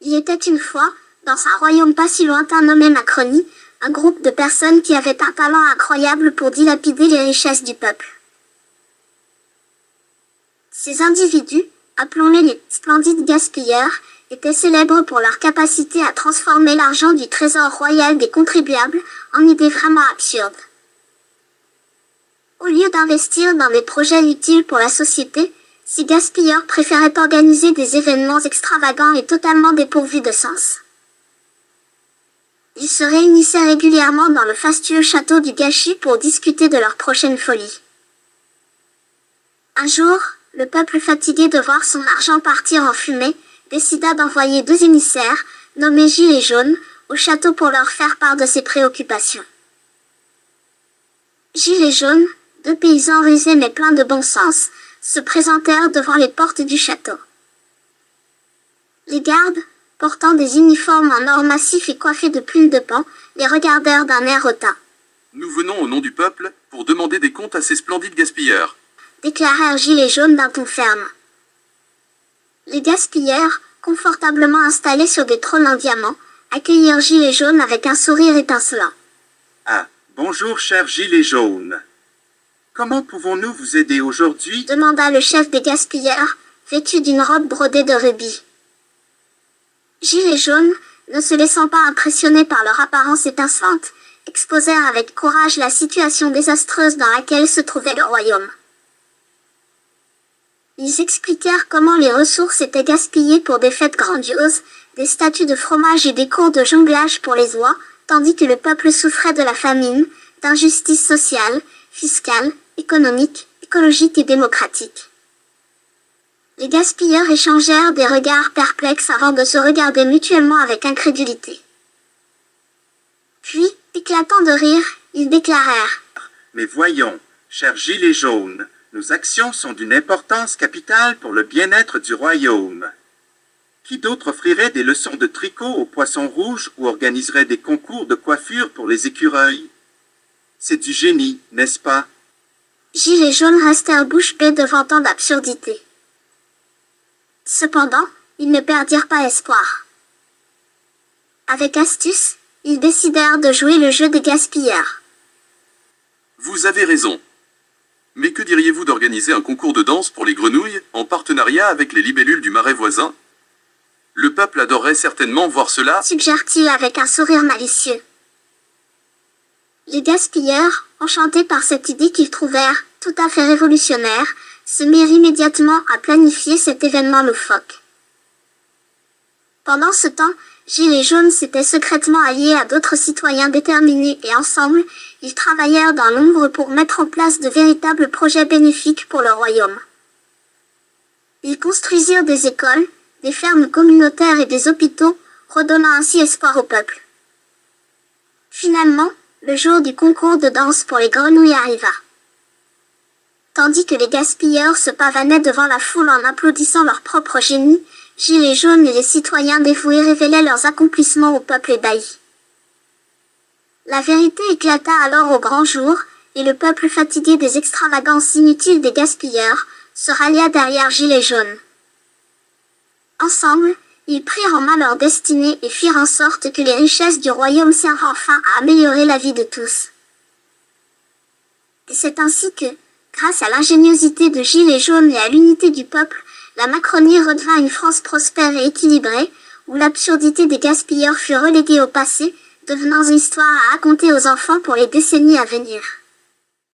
Il était une fois, dans un royaume pas si lointain nommé Macronie, un groupe de personnes qui avaient un talent incroyable pour dilapider les richesses du peuple. Ces individus, appelons-les les splendides gaspilleurs, étaient célèbres pour leur capacité à transformer l'argent du trésor royal des contribuables en idées vraiment absurdes. Au lieu d'investir dans des projets utiles pour la société, ces gaspilleurs préféraient organiser des événements extravagants et totalement dépourvus de sens. Ils se réunissaient régulièrement dans le fastueux château du Gâchis pour discuter de leur prochaine folie. Un jour, le peuple fatigué de voir son argent partir en fumée, décida d'envoyer 2 émissaires, nommés Gilets jaunes, au château pour leur faire part de ses préoccupations. Gilets jaunes, 2 paysans rusés mais pleins de bon sens, se présentèrent devant les portes du château. Les gardes, portant des uniformes en or massif et coiffés de plumes de paon, les regardèrent d'un air hautain. « Nous venons au nom du peuple pour demander des comptes à ces splendides gaspilleurs. » déclarèrent Gilets jaunes d'un ton ferme. Les gaspilleurs, confortablement installés sur des trônes en diamant, accueillirent Gilets jaunes avec un sourire étincelant. « Ah, bonjour cher Gilets jaunes. Comment pouvons-nous vous aider aujourd'hui » demanda le chef des gaspilleurs, vêtu d'une robe brodée de rubis. Gilets jaunes, ne se laissant pas impressionner par leur apparence étincelante, exposèrent avec courage la situation désastreuse dans laquelle se trouvait le royaume. Ils expliquèrent comment les ressources étaient gaspillées pour des fêtes grandioses, des statues de fromage et des cours de jonglage pour les oies, tandis que le peuple souffrait de la famine, d'injustice sociale, fiscale, économique, écologique et démocratique. Les gaspilleurs échangèrent des regards perplexes avant de se regarder mutuellement avec incrédulité. Puis, éclatant de rire, ils déclarèrent « Mais voyons, cher Gilets jaunes, nos actions sont d'une importance capitale pour le bien-être du royaume. Qui d'autre offrirait des leçons de tricot aux poissons rouges ou organiserait des concours de coiffure pour les écureuils? C'est du génie, n'est-ce pas ?» Gilets jaunes restèrent bouche bée devant tant d'absurdités. Cependant, ils ne perdirent pas espoir. Avec astuce, ils décidèrent de jouer le jeu des gaspilleurs. « Vous avez raison. Mais que diriez-vous d'organiser un concours de danse pour les grenouilles, en partenariat avec les libellules du marais voisin? Le peuple adorerait certainement voir cela, » suggère-t-il avec un sourire malicieux. Les gaspilleurs, enchantés par cette idée qu'ils trouvèrent tout à fait révolutionnaire, se mirent immédiatement à planifier cet événement loufoque. Pendant ce temps, Gilets jaunes s'étaient secrètement alliés à d'autres citoyens déterminés et ensemble, ils travaillèrent dans l'ombre pour mettre en place de véritables projets bénéfiques pour le royaume. Ils construisirent des écoles, des fermes communautaires et des hôpitaux, redonnant ainsi espoir au peuple. Finalement, le jour du concours de danse pour les grenouilles arriva. Tandis que les gaspilleurs se pavanaient devant la foule en applaudissant leur propre génie, Gilets jaunes et les citoyens dévoués révélaient leurs accomplissements au peuple ébahi. La vérité éclata alors au grand jour, et le peuple fatigué des extravagances inutiles des gaspilleurs se rallia derrière Gilets jaunes. Ensemble, ils prirent en main leur destinée et firent en sorte que les richesses du royaume servent enfin à améliorer la vie de tous. Et c'est ainsi que, grâce à l'ingéniosité de Gilets jaunes et à l'unité du peuple, la Macronie redevint une France prospère et équilibrée, où l'absurdité des gaspilleurs fut reléguée au passé, devenant une histoire à raconter aux enfants pour les décennies à venir.